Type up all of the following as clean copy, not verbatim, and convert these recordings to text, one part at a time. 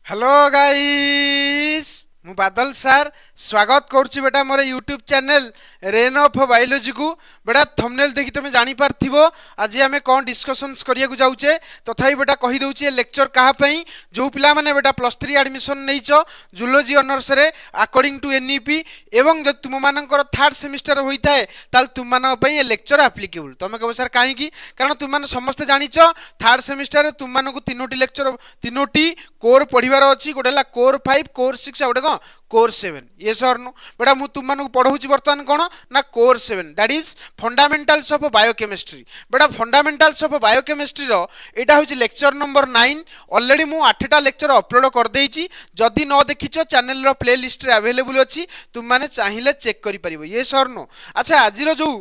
Hello guys मु बादल सार स्वागत करुच्ची बेटा मोर YouTube channel rain of biology को बेटा थंबनेल देखि तुम जानी पारथिबो आज आमे कोन डिस्कशंस करिया को जाउचे तथाई बेटा कहि दउची लेक्चर कहा पई जो पिला माने बेटा +3 एडमिशन नैचो जूलॉजी ऑनर्स रे अकॉर्डिंग टू एनईपी एवं जब तुम मानकर थर्ड सेमिस्टर होइताए ताल तुम मान पई ए लेक्चर एप्लीकेबल तमे कहबो सर काहे की कारण तुम मान समस्त जानिचो थर्ड सेमिस्टर रे तुम मान को तीनोटी लेक्चर तीनोटी कोर पढिबार अछि गोटेला कोर 5 कोर 6 आ गोटे को कोर 7 यस और नो बेटा मु तुम मानक पढ़ाऊची बर्तमान कोन ना core 7 that is fundamentals of biochemistry बेटा फंडामेंटल्स ऑफ बायोकेमिस्ट्री रो एटा होची लेक्चर नंबर 9 ऑलरेडी मु 8टा लेक्चर अपलोड कर देइची जदी न देखिचो चैनल रो प्लेलिस्ट रे अवेलेबल अछि तुम माने चाहिले चेक करि परिबो यस और नो अच्छा आज रो जो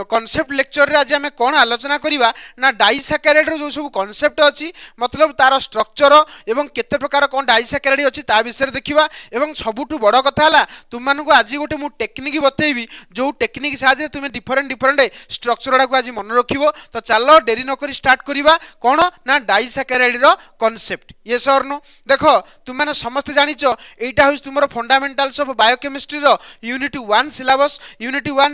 कॉन्सेप्ट लेक्चर रे आज हमें कौन आलोचना करिबा ना डाइसैकेराइड रो जो सब कॉन्सेप्ट अछि मतलब तार स्ट्रक्चर एवं केते प्रकार कौन डाइसैकेराइड अछि ता विषय देखिबा एवं सबुठु बड़ कथा हला तुम मानको आज गोटे मु टेक्निक बतेइबी जो टेक्निक साहाय्य तुम डिफरेंट स्ट्रक्चर गुडा को आज मन रखिबो तो चलो देरी न करी स्टार्ट करिबा कौन ना डाइसैकेराइड रो कॉन्सेप्ट यस और नो देखो तुम माने समस्त जानिचो एटा होइस तुमरो फंडामेंटल्स ऑफ बायोकेमिस्ट्री रो यूनिट 1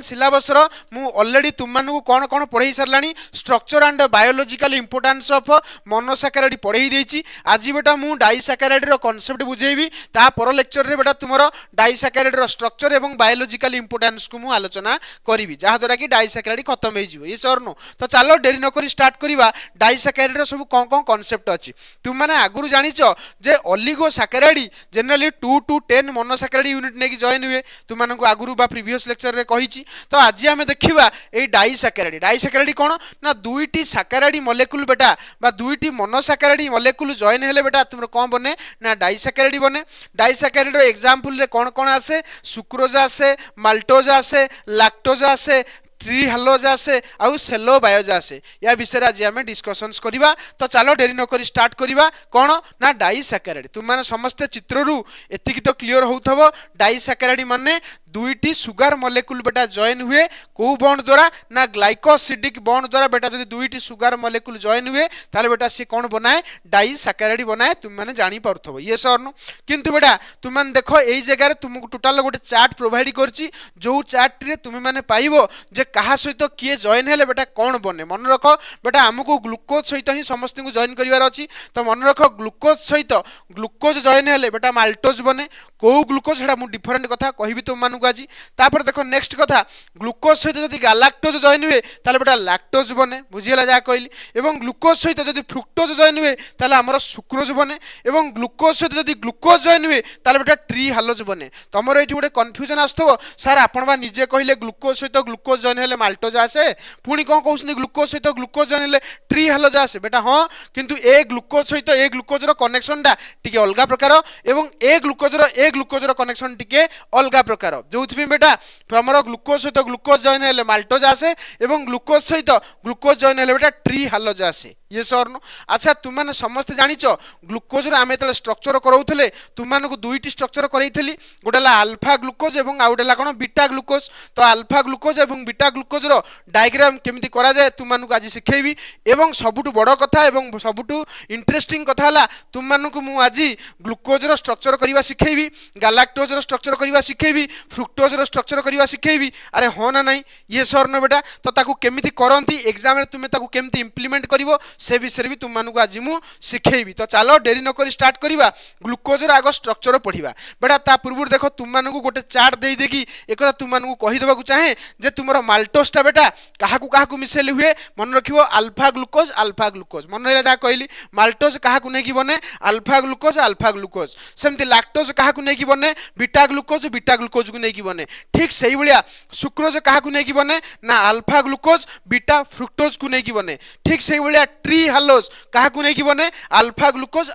सिलेबस रो मु ऑलरेडी तुम मानू कौन कौन पढ़ाई सारानी structure and biological importance of monosaccharide पढ़ाई देछि आज बेटा मु डाइसैकेराइड रो कांसेप्ट बुझेबी ता पर लेक्चर रे बेटा तुमरो डाइसैकेराइड रो स्ट्रक्चर एवं बायोलॉजिकल इंपोर्टेंस को मु आलोचना करिवि जहा द्वारा कि डाइसैकेराइड खत्म हो जिवो यस और नो तो चलो देरी न करी स्टार्ट करिवा डाइसैकेराइड रो सब कोन कोन कांसेप्ट अछि तुम माने आगुरु जानिचो जे oligosaccharide generally 2 to 10 monosaccharide unit नेकी जॉइन हुए तुम माननको आगुरु बा प्रीवियस लेक्चर रे कहिछि तो आज हमें देखिबा ए डाइसैकेराइड कोन ना दुईटी सैकेराइड मॉलिक्यूल बेटा बा दुईटी मोनोसैकेराइड मॉलिक्यूल जॉइन हेले बेटा तुम कोन बने ना डाइसैकेराइड बने डाइसैकेराइड रो एग्जांपल रे कोन कोन आसे सुक्रोज आसे माल्टोज आसे लैक्टोज आसे ट्री हालोज आसे आउ सेलो बायोज आसे या विषय आज आम डिस्कशंस करिबा तो चलो देरी न करी स्टार्ट करिबा कोन ना डाइसैकेराइड तुम माने समस्त चित्ररू एतिकी तो क्लियर होउथबो डाइसैकेराइड माने दुईटी सुगर मॉलिक्यूल बेटा जॉइन हुए को बॉन्ड द्वारा ना ग्लाइकोसिडिक बॉन्ड द्वारा बेटा जदि दुईटी सुगर मॉलिक्यूल जॉइन हुए ताले बेटा से कौन बनाए डाइसैकेराइड बनाए तुम माने जानी पारथबो यस और नो किंतु बेटा तुम माने देखो एई जगह रे तुमको टोटल गोटे चार्ट प्रोवाइड करछि जो चार्ट रे तुम माने पाइबो जे कहा सहित किए जॉइन हेले बेटा कौन बने मन रखो बेटा हमको ग्लूकोज सहित ही समस्त को जॉइन करिवार अछि तो मन रखो ग्लूकोज सहित ग्लूकोज जॉइन हेले बेटा माल्टोज बने को ग्लूकोज हेडा मु डिफरेंट कथा कहिबी तुम मानू आज तापर देखो नेक्स्ट कथा ग्लूकोज सहित जदि गैलाक्टोज जॉइन हुए ताले बेटा लैक्टोज बने बुझियला जा कहली एवं ग्लूकोज सहित जदि फ्रुक्टोज जॉइन हुए ताले हमर सुक्रोज बने एवं ग्लूकोज सहित जदि ग्लूकोज जॉइन हुए ताले बेटा ट्री हालोज बने तमरो एठी गोटे कंफ्यूजन आस्तबो सर आपण बा निजे कहिले ग्लूकोज सहित ग्लूकोज जॉइन हेले माल्टोज आसे पुनी कोन कहउसनी ग्लूकोज सहित ग्लूकोज जॉइन हेले ट्री हालोज आसे बेटा हां किंतु ए ग्लूकोज सहित ए ग्लूकोज रो कनेक्शन टा टिके अलगा प्रकार एवं ए ग्लूकोज रो कनेक्शन टिके अलगा प्रकार जो बेटा हमर ग्लूकोज सहित ग्लूकोज जॉइन हेले माल्टोज आसे एवं ग्लूकोज सहित ग्लूकोज जॉइन हेले बेटा ट्री हालोज आसे यस और नो अच्छा तुम माने समस्त जानिचो ग्लूकोज रो आमे तले स्ट्रक्चर करौथले तुम मानको दुईटी स्ट्रक्चर करैथली गोटेला अल्फा ग्लूकोज एवं आ गोटेला कोन बीटा ग्लूकोज तो अल्फा ग्लूकोज एवं बीटा ग्लूकोज रो डायग्राम केमिति करा जाय तुम मानको आज सिखेबी एवं सबुटु बड़ कथा एवं सबुटु इंटरेस्टिंग कथा हला तुम मानको मु आज ग्लूकोज रो स्ट्रक्चर करिवा सिखेबी गैलाक्टोज रो स्ट्रक्चर करिवा सिखेबी फ्रुक्टोज रो स्ट्रक्चर करिवा सिखेबी अरे हो ना नहीं ये सर न बेटा तो ताकू केमिति करंती एग्जाम रे तुमे ताकू केमिति इंप्लीमेंट करिवो से विषय भी तुम मानू आज मु सिखेबी तो चलो देरी न करी स्टार्ट करिबा ग्लूकोज रो आगो स्ट्रक्चर पढ़िबा बेटा ता पूर्व देखो तुम मानू गोटे चार्ट देई देकी एकदा तुम मानू कहि देबा को चाहे जे तुमरो माल्टोस टा बेटा काहाकू मिसेल हुए मन रखिबो अल्फा ग्लूकोज मन रहला जा कहली माल्टोज काहाकू नै की बने अल्फा ग्लूकोज सेमति लैक्टोज काहाकू नै की बने बीटा ग्लूकोज को नै की बने ठीक सही भलिया सुक्रोज काहाकू नै की बने ना अल्फा ग्लूकोज बीटा फ्रुक्टोज को नै की बने ठीक सही भलिया ट्री हालोज काहाकू नै की बने अल्फा ग्लूकोज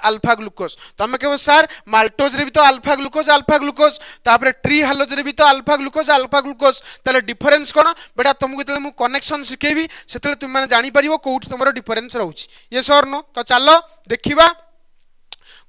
तमे कहबो सर माल्टोज रे भी तो अल्फा ग्लूकोज तापर ट्री हालोज रे भी तो अल्फा ग्लूकोज तले डिफरेंस कोन बेटा तुमको तले मु कनेक्शन सिखेबी सेतले तुम माने जानि परिबो कोउठ तुमरो डिफरेंस रहउची ये सर नो तो चलो देखिबा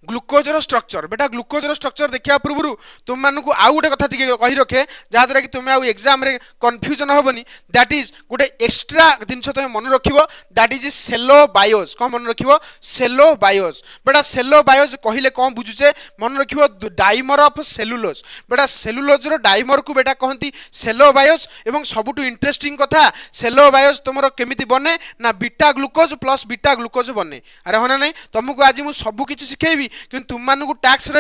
ग्लूकोजर स्ट्रक्चर बेटा ग्लूकोजर स्ट्रक्चर देखा पूर्व तुम मानक आउ गोटे कथा कही रखे जहाँद्वारा कि तुम्हें आउ एग्जाम रे कन्फ्यूजन हेनी दैट इज गोटे एक्सट्रा जिनस तुम मन रख दैट इज सेलो बायोस कौन मन रख सेलो बायोस बेटा सेलो बायोस कहले कौन बुझुचे मन रख डाइमर ऑफ सेलुलोज बेटा सेलुलोज डाइमर को बेटा कहती सेलो बायोस एवं सबुठु इंटरेस्टिंग कथा सेलो बायोस तुम केमिति बने ना beta glucose plus beta glucose बने अरे हाँ ना नहीं तुमको आज मुझे सबकि शिखेबी कि तुम मानक टैक्स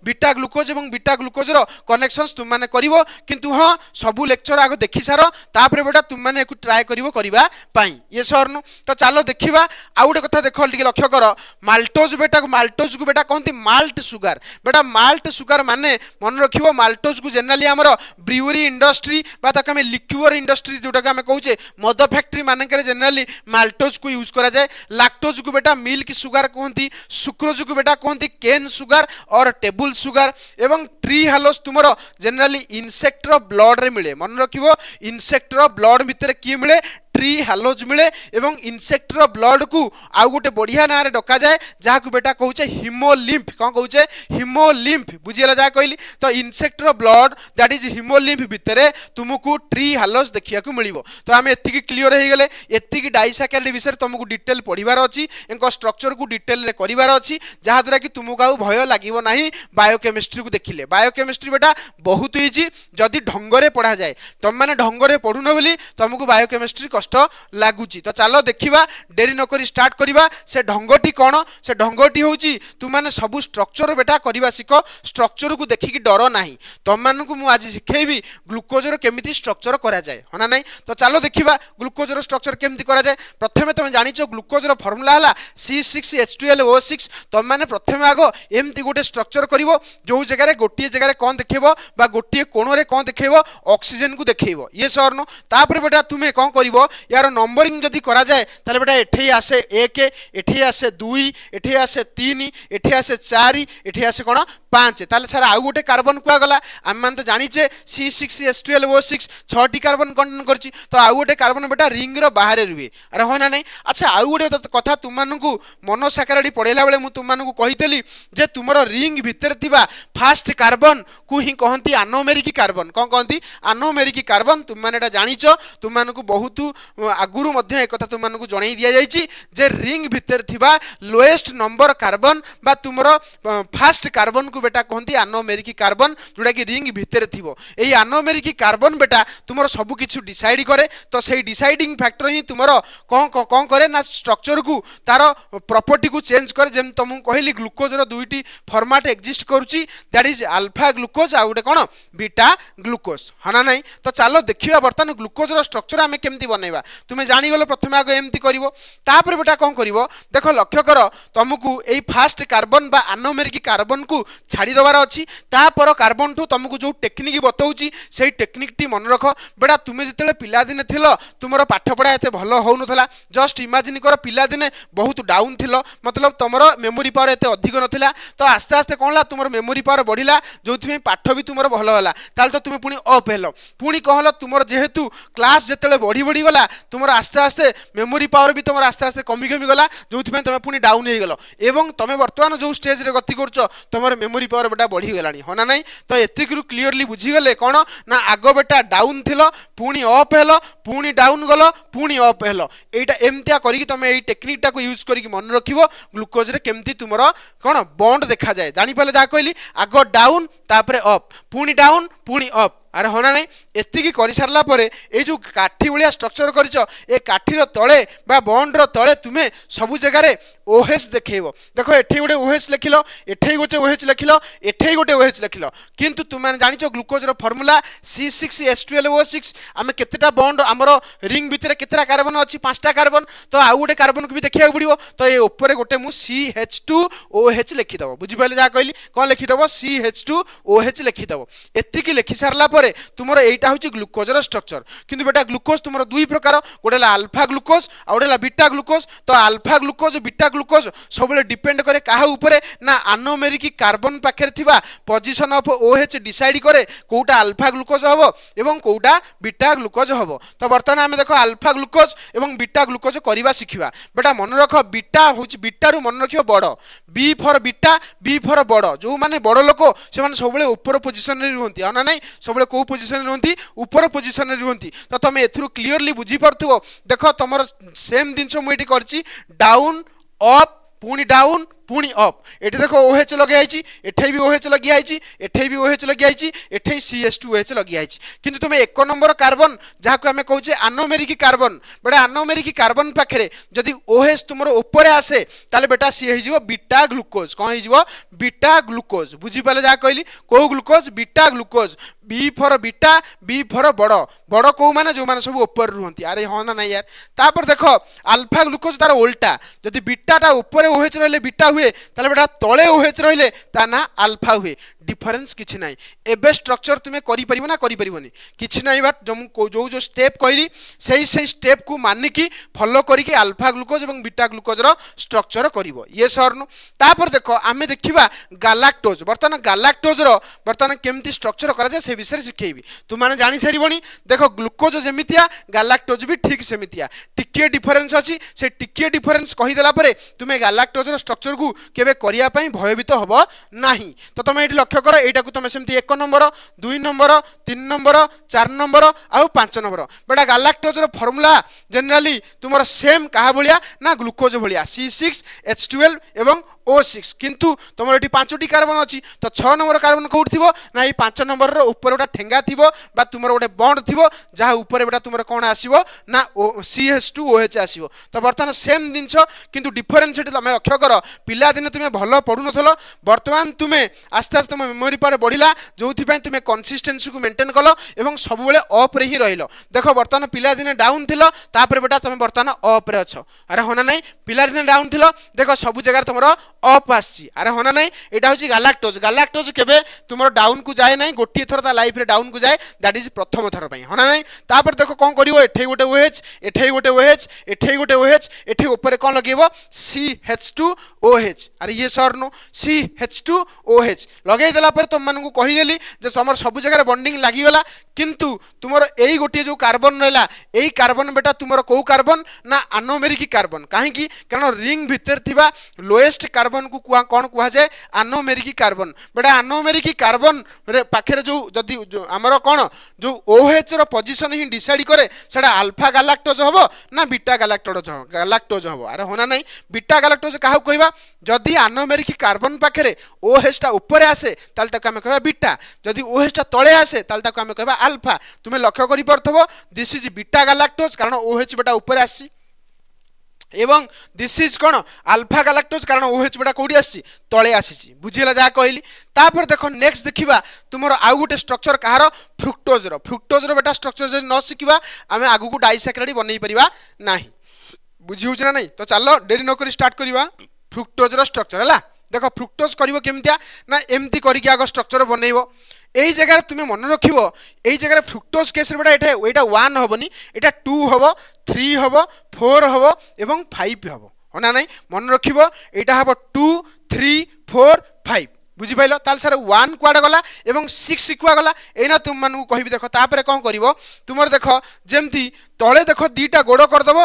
बीटा ग्लूकोज और बीटा ग्लूकोज कनेक्शन तुम मैंने कर किंतु हाँ सबू लेक्चर आगे देखी सार तापर बेटा तुम मैंने ट्राए करने ये सरनु तो चलो देखा आउ गोटे कथा देख लक्ष्य कर माल्टोज को बेटा कहती माल्ट सुगार बेटा माल्ट सुगार माने मन रख माल्टोज को जेनराली आमर ब्रिवरी इंडस्ट्री आम लिक्यूर इंडस्ट्री जोटा आम कहे मद फैक्ट्री मानक जेनराली माल्टोज को यूज करा जाए लैक्टोज को बेटा मिल्क सुगार कहती सुक्रोज को बेटा कहती केन सुगार और टेबुल सुगार एवं ट्री हालोस तुम जेनराली इनसेक्टर ब्लड रे मिले मन रख इनसेक्टर ब्लड भितर किए मिले ट्री हालोज मिले एवं इनसेक्टर ब्लड को आउ गोटे बढ़िया ना डका जाए जहाँ बेटा कहूचे हिमोलिम्फ कौन कहूचे हिमोलिम्फ बुझीगला जहाँ कहली तो इनसेक्टर ब्लड दैट इज हिमोलिम्फ भितर तुमको ट्री हालोज देखा मिल तो आम एति क्लीयर हो गले एति डाइसाकाराइड विषय तुमको डिटेल पढ़ार अच्छी स्ट्रक्चर को डिटेल करार अच्छी जहाँद्वारा कि तुमको आउ भय लगे ना बायोकेमिस्ट्री को देखिले बायोकेमिस्ट्री बेटा बहुत इजी जदि ढंगरे पढ़ा जाए तुम मैंने ढंगरे पढ़ुन बोली तुमको बायोकेमिस्ट्री कष्ट लगुच तो चलो देखा डेरी नक स्टार्ट करवा से ढंगटी कौन से ढंगटी हूँ तुमने सब स्ट्रक्चर बेटा करवा शिख स्ट्रक्चर को देखिकी डर ना तुम मानक मुझे शिखेबी ग्लूकोजर केमी स्ट्रक्चर करा जाए हाँ ना तो चलो देखा ग्लूकोजर स्ट्रक्चर केमती करा जाए प्रथम तुम जानिच ग्लूकोजर फर्मुला है C6H12O6 तुम मैंने प्रथम आग एमती गोटे स्ट्रक्चर कर जो जगह गोटे जगह कौन देखेब गोटे कोण कौन देखेब ऑक्सीजन को देखेब ये सरनु तापर बेटा तुम्हें कौन कर यार नंबरिंग जदि करा जाए ताले बेटा एठे आसे 1 एठे आसे 2 एठे आसे 3 एठे आसे 4 एठे आसे कोन 5 ताले सर आउ गोटे कार्बन कुआ गला आम मान तो जानिचे C6H12O6 6टी कार्बन कंटेन करछि तो आउ गोटे कार्बन बेटा रिंग रो बाहर रुए अरे हो ना नहीं अच्छा आउ गोटे कथा तुम मानकु मोनोसैकेराइड पढ़ेला बेले मु तुम मानकु कहितली जे तुमरो रिंग भितर थिबा फास्ट कार्बन को ही कहंती अनोमेरिक कार्बन कौन कहंती अनोमेरिक कार्बन तुम माने एटा जानिचो तुम मानकु बहुत आगुरु मध्य एक कथा तुम मानकु जणाई दिया जायछि जे रिंग भितर थिबा लोएस्ट नंबर कार्बन बा तुमरो फास्ट कार्बन को बेटा कहंती अनोमेरिक कार्बन जोटा कि रिंग भितर थिबो एई अनोमेरिक कार्बन बेटा तुमरो सब किछु डिसाइड करे तो सेही डिसाइडिंग फैक्टर ही तुमरो कौन करे ना स्ट्रक्चर को तार प्रॉपर्टी को चेंज करे जेम तुमको कहली ग्लूकोज रो दुईटी फॉर्मेट एग्जिस्ट करूची दैट इज अल्फा ग्लूकोज आ गोटे कोन बीटा ग्लूकोज हना नहीं तो चलो देखिबा वर्तमान ग्लूकोज रो स्ट्रक्चर आमे केमती बनैबा तुम्हें जानीगल प्रथम आगे एमती करिवो तापर बेटा कौन करिवो देखो लक्ष्य कर तुमको एई फास्ट कार्बन बा अनोमेरिक कार्बन को छाड़ी दबार अछि तापर कार्बन ठू तुमको जो टेक्निक बताउची सेही टेक्निक टी मन रख बेटा तुमे जितेले पिला दिने थिलो तुमरो पाठ पढ़ा एते भलो होउ नथला जस्ट इमेजिन कर पिला दिने बहुत डाउन थिलो मतलब तुमरो मेमोरी पावर एते अधिक नथिला तो आस्ते आस्ते कोनला तुमरो मेमोरी पावर बढ़िला जोथि पाठ भी तुमरो भलो होला ताल तो तुमे पुनी अप हेलो पुनी कहलो तुमरो जेहेतु क्लास जेतेले बढ़ी बढ़ी गला तुमरो आस्ते आस्ते मेमोरी पावर भी तुमरो आस्ते आस्ते कमी कमी गला जोथि तुमे पुनी डाउन हे गलो एवं तुमे वर्तमान जो स्टेज रे गति करछो तुमरो मेमोरी पावर बेटा बढ़ी गलानी होना नहीं तो एतिकरू क्लियरली बुझी गले कोन ना आगो बेटा डाउन थिलो पुनी अप हेलो पुनी डाउन गलो पुनी अप हेलो एटा एमतिया करी तुम एई टेक्निक टा को यूज करी मन रखिवो ग्लूकोज रे केमती तुमरो कोन बॉन्ड देखा जाए जानि पले जा कहली आगो डाउन तापरे अप पुनी डाउन पुनी अप अरे होना नहीं एतिकी कर सारला परे ए जो काठी भलिया स्ट्रक्चर करिच ए काठीर तळे बा बॉन्डर तळे तुमे सब जगह रे OH देखैबो देखो एठी गोटे OH लिखिलो एठी गोटे OH लिखिलो एठी गोटे OH लिखिलो किंतु तुमे जानिचो ग्लूकोज रो फार्मूला C6H12O6 आमे केतेटा बॉन्ड हमरो रिंग भितरे केतेटा कार्बन अछि 5टा कार्बन तो आउ गोटे कार्बन को भी देखिया पड़िबो तो ए ऊपर गोटे मु CH2OH लिखि दबो बुझि पले जा कहली कोन लिखि दबो CH2OH लिखि दबो एतिकी लिखि सारला परे तुमरो एटा होची ग्लूकोज रो स्ट्रक्चर किंतु बेटा ग्लूकोज तुमरो दुई प्रकार गोटे अल्फा ग्लूकोज आ गोटे बीटा ग्लूकोज तो अल्फा ग्लूकोज बीटा ग्लूकोज सब डिपेंड करे काहा उपरे ना आनोमेरिक कार्बन पाखे थिबा पोजीशन ऑफ OH डिसाइड करे कोटा अल्फा ग्लूकोज हबो एवं कोटा बीटा ग्लूकोज हबो तो वर्तमान आमे देखो अल्फा ग्लूकोज एवं बीटा ग्लूकोज करबा सिखिबा बेटा मन रख बीटा होची बीटा रु मन रखियो बड़ B for beta B for बड़ जो माने बड़ लोक से माने सबले ऊपर पोजीशन रे रहंती अना नै सबले को पोजीशन रे रहंती ऊपर पोजीशन रे रहंती तो तमे एथुरु क्लियरली बुझी परथुओ देखो तमर सेम दिनस मु एटी करची डाउन अप पुणी डाउन पुणी अप एठी देखो OH लगे आइची एठै भी OH लगी आइची एठै भी OH लगी आइची एठै CH2OH लगी आइची किंतु तुमे एक नंबर कार्बन जहा को हमें कहूचे आनोमेरिक कार्बन बेटा आनोमेरिक कार्बन पाखरे जदी OH तुमरो ऊपर आसे ताले बेटा सी हे जिवो बीटा ग्लूकोज कोन हे जिवो बीटा ग्लूकोज बुझी पाले जा कहली को glucose beta glucose B for beta B for बड़ बड़ को माने जो माने सब ऊपर रहंती अरे हो ना यार तापर देखो अल्फा ग्लूकोज तार उल्टा जदी बीटाटा ऊपर OH रहले बीटा हुए ताले बेटा तळे OH रहले ता ना अल्फा हुए डिफरेंस किछि नाही एबे स्ट्रक्चर तुमे करि परिबो ना करि परिबोनी किछि नाही बट जो जो स्टेप कहली सही स्टेप को मानि की फॉलो करी के अल्फा ग्लूकोज एवं बीटा ग्लूकोज रो स्ट्रक्चर करिवो ये सरनु तापर देखो आमे देखिबा गैलेक्टोज वर्तमान गैलेक्टोज रो वर्तमान केमती स्ट्रक्चर करा जाय से विषय सिखेबी तु माने जानि सारिबोनी देखो ग्लूकोज जेमितिया गैलेक्टोज भी ठीक सेमितिया टिके डिफरेंस अछि से टिके डिफरेंस कहि देला परे तुमे गैलेक्टोज रो स्ट्रक्चर को केबे करिया पई भयभीत हबो नाही तो तमे एठी लक्ष्य कर एटा को तुम सेमती 1 नंबर 2 नंबर 3 नंबर 4 नंबर आउ 5 नंबर बेटा गैलेक्टोज रो फार्मूला जनरली तुमर सेम कहा भलिया ना ग्लूकोज भलिया C6H12 एवं O6 किंतु तुमर एटी 5टी कार्बन अछि तो 6 नंबर कार्बन कोउठ थिबो ना ई 5 नंबर रो ऊपर ओटा ठेंगा थिबो बा तुमर ओटे बॉन्ड थिबो जहा ऊपर बेटा तुमर कोन आसीबो ना CH2OH आसीबो तो वर्तमान सेम दिनछ किंतु डिफरेंस एटी तमे लक्ष्य कर पिला दिन तुमे भलो पढु नथलो वर्तमान तुमे आस्ते आस्ते तुम मेमोरी पार बढ़िला जोथि पय तुमे कंसिस्टेंसी को मेंटेन कलो एवं सब बेले अप रे ही रहिलो देखो वर्तमान पिला दिन डाउन थिलो तापर बेटा तुमे वर्तमान अप रे अछो अरे होना नै पिला दिन डाउन थिलो देखो सब जगह तुमरो अप आसी अरे होना नै एटा होची गैलेक्टोज गैलेक्टोज केबे तुमरो डाउन को जाय नै गोटी थर ता लाइफ रे डाउन को जाय दैट इज प्रथम थर पय होना नै तापर देखो कोन करिवो एठै गोटे OH एठै गोटे OH एठै गोटे OH एठै ऊपर कोन लगेबो CH2OH अरे ये सरनु CH2OH लगे देला पर तुम मानू कही देली जे समर सब जगह बॉन्डिंग लागी गला किंतु तुमरो एई गोटी जो कार्बन रहला एई कार्बन बेटा तुमरो को कार्बन ना आनोमेरिक कार्बन काहे की कारण रिंग भीतर थिबा लोएस्ट कार्बन को कोन कुआ जाय आनोमेरिक कार्बन बेटा आनोमेरिक कार्बन रे पाखरे जो जदी हमरो कोन जो OH रो पोजीशन ही डिसाइड करे सेडा अल्फा गैलेक्टोज हबो ना बीटा गैलेक्टोज हबो अरे होना नै बीटा गैलेक्टोज काहा कहबा जदी आनोमेरिक कार्बन पाखरे OH टा ऊपर आसे ताल तक हमें कहबा बीटा जदी OH टा तळे आसे ताल तक हमें कहबा अल्फा तुमे लक्ष्य करि परथबो दिस इज बीटा गैलेक्टोज कारण OH बेटा ऊपर आसी एवं this is cone alpha galactose कारण OH बेटा कोडी आसी तळे आसी बुझिला जा कहली तापर देखो नेक्स्ट देखिबा तुमरो आउ गोटे स्ट्रक्चर कहारो फ्रुक्टोज रो बेटा स्ट्रक्चर जे न सिकिबा हमें आगु को डाइसैक्राइड बनै परिबा नाही बुझी होछ ना नहीं तो चलो देरी न करी स्टार्ट करिबा फ्रुक्टोज रो स्ट्रक्चर हला देखो फ्रुक्टोज करिवो केमतिया ना एमती करी के आगो स्ट्रक्चर बनैबो एई जगह तुमे मन रखिबो एई जगह फ्रुक्टोज केस रे बेटा एटा 1 हबनी एटा 2 हबो 3 हबो 4 हबो एवं 5 हबो होना नहीं मन रखिबो एटा हबो 2 3 4 5 बुझी पाइलो ताल सर 1 क्वाड गला एवं 6 क्वा गला एना तुम मानू कहिबी देखो तापरे कोन करिवो तुमर देखो जेमती तळे देखो दीटा गोड़ कर दबो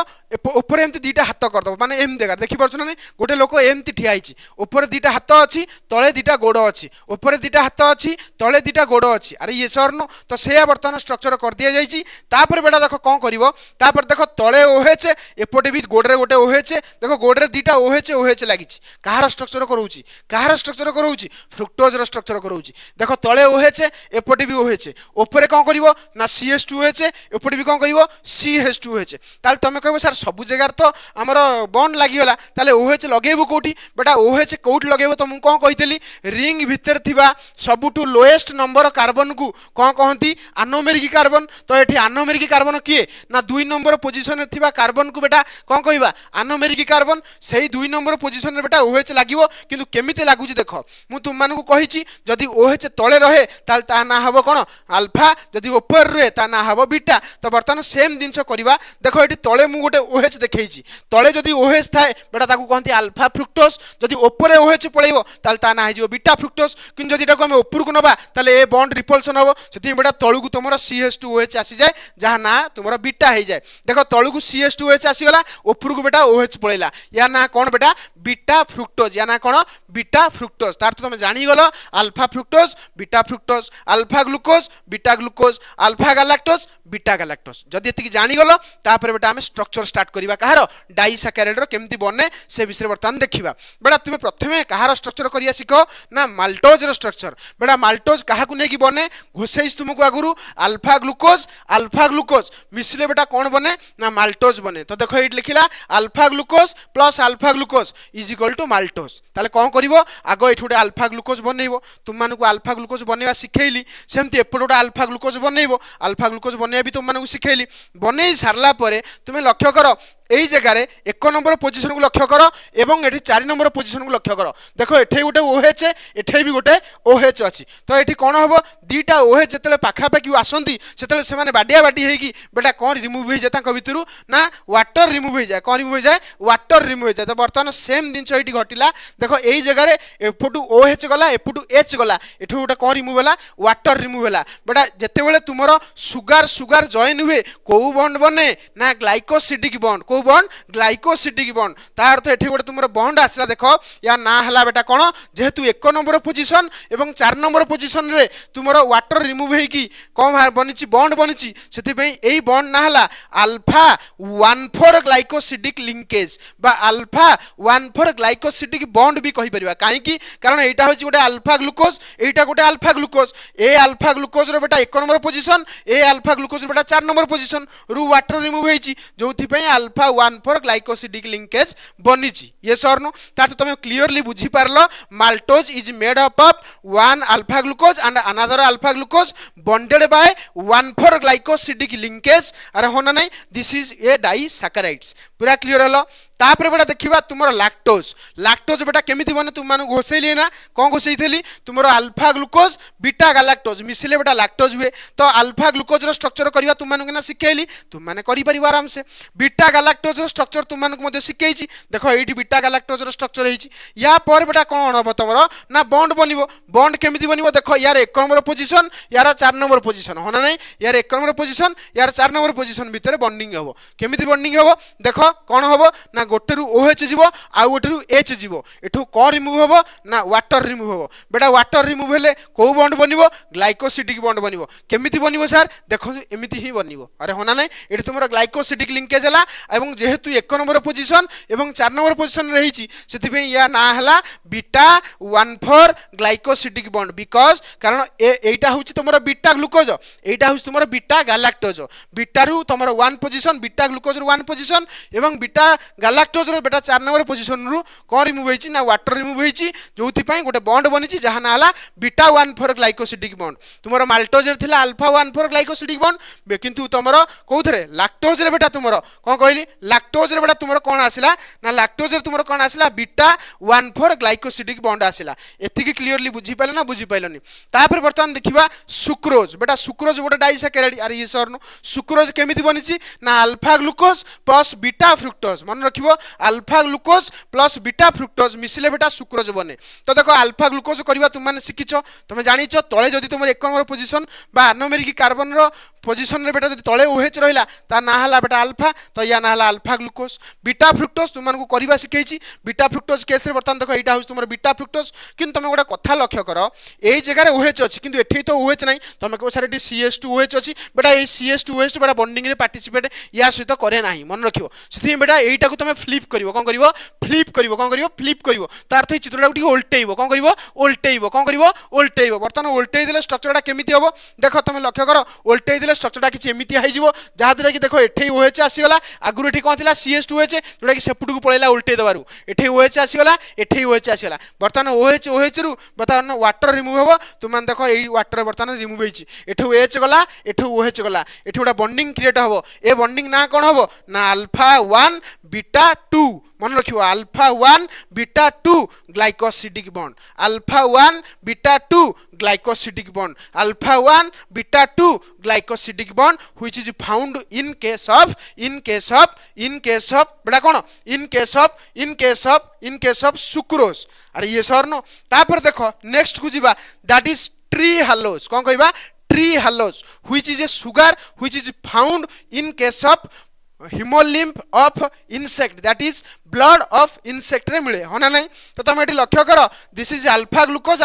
ऊपर एमती दीटा हाथ कर दबो माने एम देखा देखि परछ ना गोटे लोक एमती ठिया आइची ऊपर दीटा हाथ अछि तळे दीटा गोड़ अछि ऊपर दीटा हाथ अछि तळे दीटा गोड़ अछि अरे ये सरनो तो सेया वर्तमान स्ट्रक्चर कर दिया जाइची तापर बेटा देखो कोन करिवो तापर देखो तळे OH एपोटे भी गोड़ रे गोटे OH देखो गोड़ रे दीटा OH लागिची कहार स्ट्रक्चर करूची फ्रुक्टोज रो स्ट्रक्चर करूची देखो तळे OH एपोटे भी OH ऊपर कोन करिवो ना CH2OH एपोटे भी कोन करिवो CH2OH ताले तुम कह सर सब जगार तो आमर बॉन्ड लागिगला ताले OH लगेबू कोठी बेटा OH कोठी लगेबो तो मु कोन कहितली रिंग भितर थिबा सबुटू लोएस्ट नंबर कार्बन को कोन कहंती अनोमेरिक कार्बन तो एठी अनोमेरिक कार्बन किए ना 2 नंबर पोजीशन रे थिबा कार्बन को बेटा कोन कहबा अनोमेरिक कार्बन सेही 2 नंबर पोजीशन रे बेटा OH लागिवो किंतु केमिते लागुची देखो मु तुम मानकु कहिची जदी OH तळे रहे ताल ता ना हबो कोन अल्फा जदी ऊपर रहे ता ना हबो बीटा तो बर्तमान सेम जिंस करबा देखो एठी तळे मु गोटे OH देखैची तळे जदी OH थाए बेटा ताकू कहंती अल्फा फ्रुक्टोज जदी ऊपर OH पळेइबो ताल ता ना हिजो बीटा फ्रुक्टोज किंतु जदी ताकू हम ऊपर को नबा ताले ए बॉन्ड रिपल्सन हबो सेति बेटा तळुकु तमरो CH2OH आसी जाय जहा ना तुमरो बीटा हे जाय देखो तळुकु CH2OH आसी गला ऊपर को बेटा OH पळेला या ना कोन बेटा बीटा फ्रुक्टोज या ना कोन बीटा फ्रुक्टोज तार तो तुम जानी गलो alpha fructose alpha glucose beta glucose alpha galactose beta galactose जदी एतिकी जानी गलो तापर बेटा हम स्ट्रक्चर स्टार्ट करिबा कहार डाइसैकेराइड रो केमती बने से विषय बर्तमान देखिबा बेटा तुमे प्रथमे कहार स्ट्रक्चर करिया सिखो ना माल्टोज रो स्ट्रक्चर बेटा माल्टोज कहा को नेकी बने घोसेइस तुमको आगुरु अल्फा ग्लूकोज मिसले बेटा कोन बने ना माल्टोज बने तो देखो एट लिखिला alpha glucose is equal to maltose ताले कोन करिवो आगो एठ गोटे अल्फा ग्लूकोज बनइबो तुम मानकु अल्फा ग्लूकोज बनैबा सिखैली सेमति एपट गोटे अल्फा ग्लूकोज बनइबो अल्फा ग्लूकोज बनैबा भी तुम मानकु सिखैली बनै सारला परे तुमे लक्ष्य करो এই জায়গায় 1 নম্বর পজিশন কু লক্ষ্য করো এবং এটি 4 নম্বর পজিশন কু লক্ষ্য করো দেখো এঠে গোটে OH এঠে भी গোটে OH আছে তো এটি কোন হবো দুইটা OH যেতলে পাখা পাখি আসন্তি সেতলে সেমানে বাডিয়া বাডি হেকি বেটা কোন রিমুভ হৈ যায় তাଙ୍କ ভিতরু না ওয়াটার রিমুভ হৈ যায় কোন রিমুভ হৈ যায় ওয়াটার রিমুভ হৈ যায় তো বর্তমান সেম জিনিস এটি ঘটিলা দেখো এই জায়গায় এপটু OH গলা এপটু H গলা এঠু গোটে কোন রিমুভ হলা ওয়াটার রিমুভ হলা বেটা যেতেবেলে তুমর সুগার জয়েন हुए को बॉन्ड बने ना ग्लाइकोसिडिक बॉन्ड को बॉन्ड ग्लाइकोसिडिक बॉन्ड तार तो एठी गोटे तुमरो बॉन्ड आसला देखो या ना हला बेटा कोन जेहेतु 1 नंबर पोजीशन एवं 4 नंबर पोजीशन रे तुमरो वाटर रिमूव हेकी कोन बनिची बॉन्ड बनिची सेति पई एई बॉन्ड ना हला अल्फा 1,4 ग्लाइकोसिडिक लिंकेज बा अल्फा 1,4 ग्लाइकोसिडिक बॉन्ड भी कहि परिबा काहे की कारण एटा होची गोटे अल्फा ग्लूकोज एटा गोटे अल्फा ग्लूकोज ए अल्फा ग्लूकोज रो बेटा 1 नंबर पोजीशन ए अल्फा ग्लूकोज रो बेटा 4 नंबर पोजीशन रु वाटर रिमूव हेची जोथि पई अल्फा 1,4 ग्लाइकोसिडिक लिंकेज बनिची यस और नो ता तो तुम क्लियरली बुझी पारलो maltose is made up of 1 alpha glucose and another alpha glucose bonded by 1,4 glycosidic linkage अरे होना नहीं दिस इज ए डाइसैकेराइड्स पूरा क्लियर हलो तापर बेटा देखिबा तुमरो लैक्टोज बेटा केमिति बने तुम मानु घोसैली ना कोन घोसैथली तुमरो अल्फा ग्लूकोज बीटा गैलेक्टोज मिसिले बेटा लैक्टोज हुए तो अल्फा ग्लूकोज रो स्ट्रक्चर करबा तुम मानु ना सिखैली तुम माने करि परिबा आराम से बीटा गैलेक्टोज रो स्ट्रक्चर तुम मानु मते सिखैची देखो एठी बीटा गैलेक्टोज रो स्ट्रक्चर हेची या पर बेटा कोन हबो तुमरो ना बॉन्ड बनिवो बॉन्ड केमिति बनिवो देखो यार 1 नंबर पोजीशन यार 4 नंबर पोजीशन होना नहीं यार 1 नंबर पोजीशन यार 4 नंबर पोजीशन भीतर बॉन्डिंग हबो केमिति बॉन्डिंग हबो देखो कोन हबो ना गोटेरु OH जीवो आ गोटेरु H जीवो एठु कोन रिमूव हबो ना वाटर रिमूव हबो बेटा वाटर रिमूव हेले को बॉन्ड बनिवो ग्लाइकोसिडिक बॉन्ड बनिवो केमिति बनिवो सर देखो एमिति ही बनिवो अरे होना नहीं एठी तुमरो ग्लाइकोसिडिक लिंकेज हला एवं जेहेतु 1 नंबर पोजीशन एवं 4 नंबर पोजीशन रहिची सेति पे या ना हला बीटा 1,4 ग्लाइकोसिडिक बॉन्ड बिकॉज कारण एटा होची तुमरो बीटा ग्लूकोज एटा होची तुमरो बीटा गैलेक्टोज बीटा रु तुमरो 1 पोजीशन बीटा ग्लूकोज रु 1 पोजीशन एवं बीटा गैलेक्टोज रो बेटा 4 नंबर पोजीशन रु को रिमूव हेची ना वाटर रिमूव हेची जोथि पई गोटे बॉन्ड बनिची जहा ना हला बीटा 1,4 ग्लाइकोसिडिक बॉन्ड तुमरो माल्टोज रे थिला अल्फा 1,4 ग्लाइकोसिडिक बॉन्ड किंतु तुमरो कोउथरे लैक्टोज रे बेटा तुमरो कोन कहली लैक्टोज रे बेटा तुमरो कोन आसिला ना लैक्टोज रे तुमरो कोन आसिला बीटा 1,4 ग्लाइकोसिडिक बॉन्ड आसिला एतिकी क्लियरली बुझी पाइले ना बुझी पाइलनी तापर वर्तमान देखिबा सुक्रोज बेटा सुक्रोज गोटे डाइसैकेराइड अरे ये सरनु सुक्रोज केमिति बनिची ना alpha glucose plus beta fructose मन रखिबो alpha glucose plus beta fructose मिसिले बेटा सुक्रोज बने तो देखो अल्फा ग्लूकोज करबा तुम माने सिखिचो तुम जानिचो तळे जदी तुमर 1 नंबर पोजीशन बा अनोमेरिक कार्बन रो पोजीशन रे बेटा जदी तळे OH रहिला ता ना हला बेटा अल्फा तो या ना हला गला अल्फा ग्लूकोज बीटा फ्रुक्टोज तुमको करवा शिखई बीटा फ्रुक्टोज केस बर्तमान देख यहाँ हूँ तुम बीटा फ्रुक्टोज कि तुम गोटे कथा लक्ष्य कर यही जगह OH अच्छी कि ये तो OH ना तुम कह सर CH2OH अच्छी बेटा ये CH2OH बेटा बॉन्डिंग रे पार्टिसिपेट या सहित करे ना मन रखियो से बेटा यहीटा को तुम फ्लिप कर कौन कर फ्लिप कर कौन कर फ्लिप कर तार तो चित्रटा टी ओल्टेब कौन कर ओल्टेब कौन कर ओल्टेब बर्तमान ओल्टे देले स्ट्रक्चरटा केमिति हम देख तुम लक्ष्य कर ओल्टे देले स्ट्रक्चरटा किसी एमती हो जहाँद्वारा कि देख ये OH आसीगला आगुरी एठी कौन था CH2OH जोटा कि सेपटू पलैला उल्टे देवार एठी OH आसीगला एठी OH आसीगला बर्तमान OH रु बर्तमान वाटर रिमूव हम तुम देख ये वाटर बर्तमान रिमूव होती एठू OH गला एठू OH गला एठी गोटा बॉन्डिंग क्रिएट हम ए बॉन्डिंग ना कौन हम ना अल्फा 1 बीटा 2 मन रखियो alpha 1 beta 2 glycosidic bond alpha 1 beta 2 glycosidic bond alpha 1 beta 2 glycosidic bond which is found in case of बेटा कौन इन केस ऑफ सुक्रोज अरे ये सर नो तापर देखो नेक्स्ट को जीवा दैट इज ट्री हालोज कौन कहबा trehalose which is a sugar which is found in case of hemolymph of insect that is blood of insect रे मिले हो ना नहीं तो तुम ये लक्ष्य कर this is alpha glucose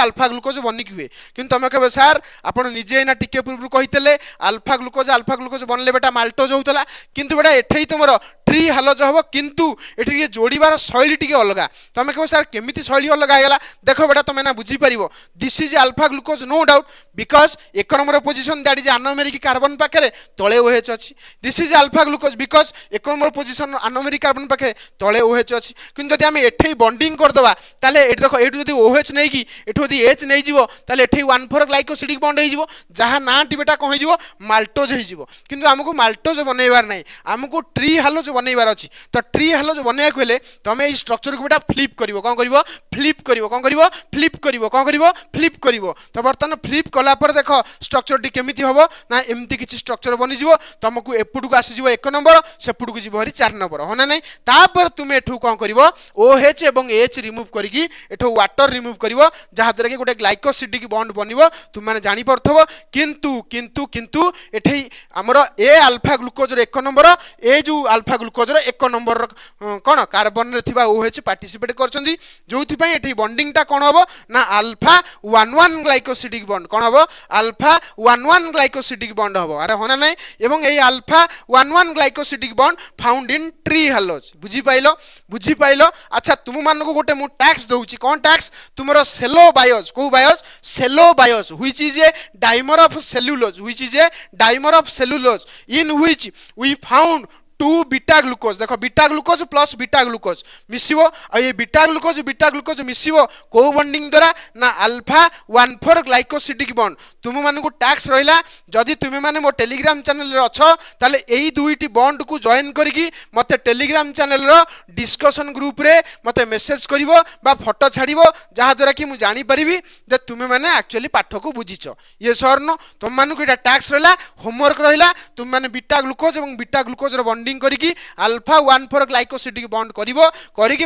Banik हुए कि तुम कहे सार आप निजे ना टिके पूर्व कही अल्फा ग्लूकोज बनले बेटा माल्टोज होता किंतु बेटा एठे तुम ट्री हालोज हम किंतु ये जोड़ार शैली टी अलग तुम कह सार केमी शैली अलग है देख बेटा तुम ना बुझीपर this is alpha glucose no doubt because 1 number position that is anomeric carbon पाखे तले OH अच्छी this is alpha glucose because 1 number position anomeric carbon पाखे तले OH अच्छी किंतु जब आम एठे बॉन्डिंग करदे ताले देख ये जब OH नहीं कि यदि H नहीं जीवो ताले एठे 1,4 ग्लाइकोसिडिक बॉन्ड हो जहाँ ना टी बेटा कौन हो माल्टोज हो किंतु आमको माल्टोज बनइबार नहीं आमको ट्री हालोज बनइबार अच्छी तो ट्री हालोज बनइया हेले तुम ये स्ट्रक्चर को बेटा फ्लिप कर कौन कर फ्लिप कर कौन कर फ्लिप कर कौन कर फ्लिप कर तो बर्तमान फ्लिप कलापर देख स्ट्रक्चर टी केमिति हम ना एमती किसी स्ट्रक्चर बनीज तुमको एपटू को आसीज 1 नंबर सेपटू को जीव 4 नंबर हो ना नहीं तापर तुम एठू कौन कर OH एवं H रिमूव करके एठू वाटर रिमूव कर जहाँद्वारा कि गोटे ग्लाइकोसिडिक बॉन्ड बन तुम मैंने जापर किंतु किंतु किंतु एठे आमर ए अल्फा ग्लूकोज 1 नंबर ए जो अल्फा ग्लूकोज 1 नंबर कौन कार्बन रे थिबा OH पार्टिसिपेट करछंदी जोथि एठी बॉन्डिंग टा कौन हम ना अल्फा 1,1 ग्लाइकोसिडिक बॉन्ड कौन हम अल्फा 1,1 ग्लाइकोसिडिक बॉन्ड हम अरे होना नहीं एवं a alpha 1,1 glycosidic bond found in trehalose बुझी पाइलो अच्छा तुम मान को गोटे मु टैक्स दउची कौन टैक्स तुमरो सेलो बायोस को बायोस cellobiose which is a dimer of cellulose in which we found 2 beta glucose देखो beta glucose plus beta glucose मिसिबो आ ये बीटा ग्लूकोज मिसिबो को बॉन्डिंग द्वारा ना अल्फा 1,4 ग्लाइकोसिडिक बॉन्ड तुम मान को टैक्स रहिला जदि तुम माने मो टेलीग्राम चैनल रे अछो ताले एई दुईटी बॉन्ड को जॉइन करके मते टेलीग्राम चैनल रो डिस्कशन ग्रुप रे मते मेसेज करिवो बा फोटो छाड़िवो जहाँ द्वारा कि मु जानि परिबी जे तुम माने एक्चुअली पाठ को बुझिचो ये सर नो तुम मान को एटा टैक्स रहिला होमवर्क रहिला तुम माने बीटा ग्लूकोज एवं बीटा ग्लूकोज रो बॉन्डिंग करके अल्फा 1,4 ग्लाइकोसिडिक बॉन्ड करिवो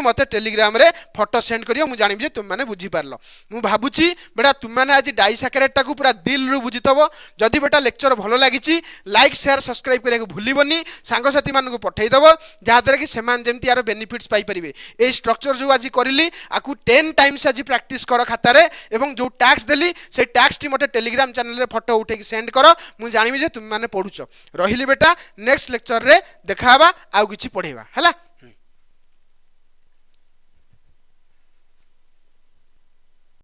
मते टेलीग्राम रे फोटो सेंड करियो मु जानिबी जे तुम माने बुझी पारलो मु भाबुची बेटा तुम माने आज डाइसैकेरेट टाकू पूरा दिल रु बुझितबो जदि बेटा लेक्चर भलो लागिची लाइक शेयर सब्सक्राइब करिया भूलिबनी सांग साथी मान को पठै दबो जहाँ द्वारा कि सेमान जेमति यार बेनिफिट्स पाई परिबे ए स्ट्रक्चर जो आज करिली आकू 10 टाइम्स आज प्रैक्टिस कर खाता रे एवं जो टैक्स देली से टैक्स टी मते टेलीग्राम चैनल रे फोटो उठे के सेंड करो मु जानिबी जे तुम माने पढुचो रहिली बेटा नेक्स्ट लेक्चर रे देखाबा आउ किछि पढेबा हला।